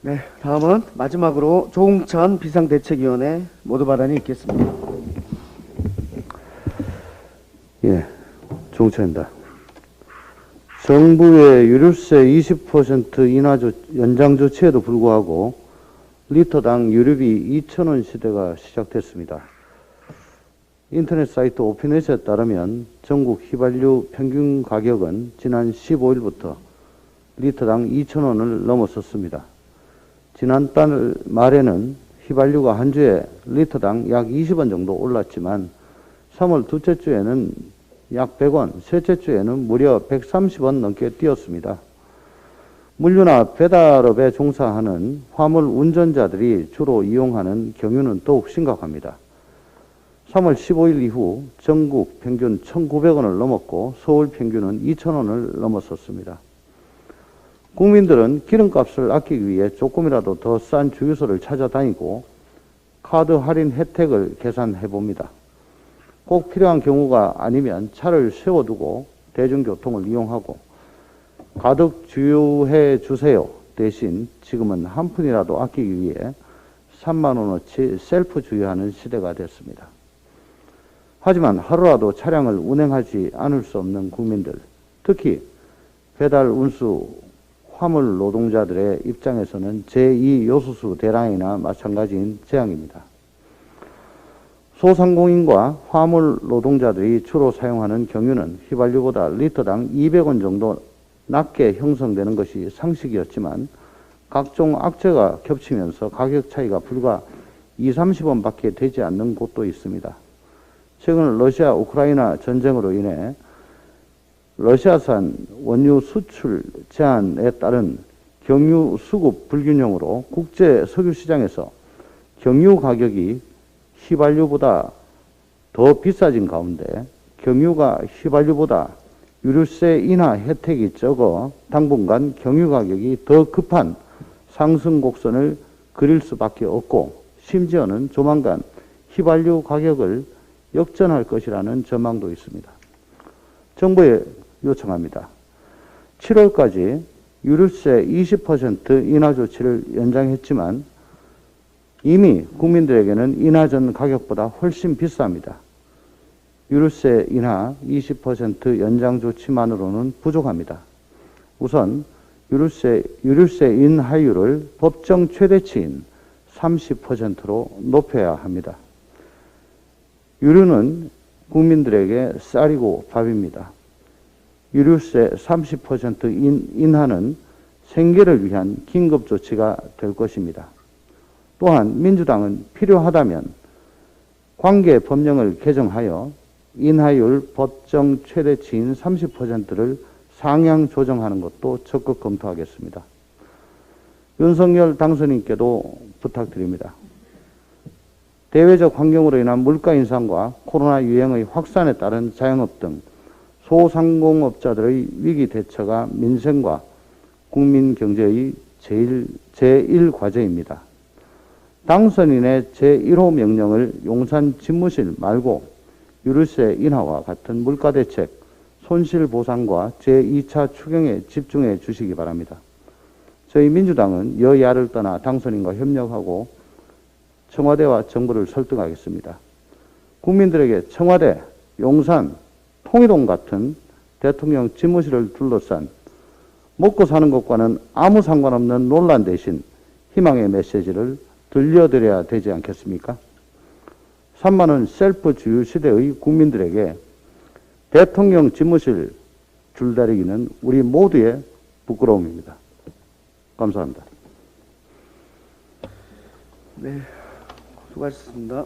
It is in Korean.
네, 다음은 마지막으로 조홍천 비상대책위원회 모두 발언이 있겠습니다. 예, 조홍천입니다. 정부의 유류세 20% 인하 연장 조치에도 불구하고 리터당 유류비 2,000원 시대가 시작됐습니다. 인터넷 사이트 오피넷에 따르면 전국 휘발유 평균 가격은 지난 15일부터 리터당 2,000원을 넘어섰습니다. 지난달 말에는 휘발유가 한 주에 리터당 약 20원 정도 올랐지만 3월 둘째 주에는 약 100원, 셋째 주에는 무려 130원 넘게 뛰었습니다. 물류나 배달업에 종사하는 화물 운전자들이 주로 이용하는 경유는 더욱 심각합니다. 3월 15일 이후 전국 평균 1,900원을 넘었고 서울 평균은 2,000원을 넘었었습니다. 국민들은 기름값을 아끼기 위해 조금이라도 더 싼 주유소를 찾아다니고 카드 할인 혜택을 계산해 봅니다. 꼭 필요한 경우가 아니면 차를 세워두고 대중교통을 이용하고 가득 주유해 주세요 대신 지금은 한 푼이라도 아끼기 위해 3만 원어치 셀프 주유하는 시대가 됐습니다. 하지만 하루라도 차량을 운행하지 않을 수 없는 국민들, 특히 배달 운수 화물 노동자들의 입장에서는 제2요소수 대란이나 마찬가지인 재앙입니다. 소상공인과 화물 노동자들이 주로 사용하는 경유는 휘발유보다 리터당 200원 정도 낮게 형성되는 것이 상식이었지만 각종 악재가 겹치면서 가격 차이가 불과 20-30원 밖에 되지 않는 곳도 있습니다. 최근 러시아 우크라이나 전쟁으로 인해 러시아산 원유 수출 제한에 따른 경유 수급 불균형으로 국제 석유 시장에서 경유 가격이 휘발유보다 더 비싸진 가운데 경유가 휘발유보다 유류세 인하 혜택이 적어 당분간 경유 가격이 더 급한 상승 곡선을 그릴 수밖에 없고 심지어는 조만간 휘발유 가격을 역전할 것이라는 전망도 있습니다. 정부에 요청합니다. 7월까지 유류세 20% 인하 조치를 연장했지만 이미 국민들에게는 인하 전 가격보다 훨씬 비쌉니다. 유류세 인하 20% 연장 조치만으로는 부족합니다. 우선 유류세 인하율을 법정 최대치인 30%로 높여야 합니다. 유류는 국민들에게 쌀이고 밥입니다. 유류세 30% 인하는 생계를 위한 긴급조치가 될 것입니다. 또한 민주당은 필요하다면 관계 법령을 개정하여 인하율 법정 최대치인 30%를 상향 조정하는 것도 적극 검토하겠습니다. 윤석열 당선인께도 부탁드립니다. 대외적 환경으로 인한 물가 인상과 코로나 유행의 확산에 따른 자영업 등 소상공업자들의 위기 대처가 민생과 국민 경제의 제1 과제입니다. 당선인의 제1호 명령을 용산 집무실 말고 유류세 인하와 같은 물가 대책, 손실 보상과 제2차 추경에 집중해 주시기 바랍니다. 저희 민주당은 여야를 떠나 당선인과 협력하고 청와대와 정부를 설득하겠습니다. 국민들에게 청와대, 용산, 통일동 같은 대통령 집무실을 둘러싼 먹고 사는 것과는 아무 상관없는 논란 대신 희망의 메시지를 들려드려야 되지 않겠습니까? 3만 원 셀프 주유 시대의 국민들에게 대통령 집무실 줄다리기는 우리 모두의 부끄러움입니다. 감사합니다. 네, 수고하셨습니다.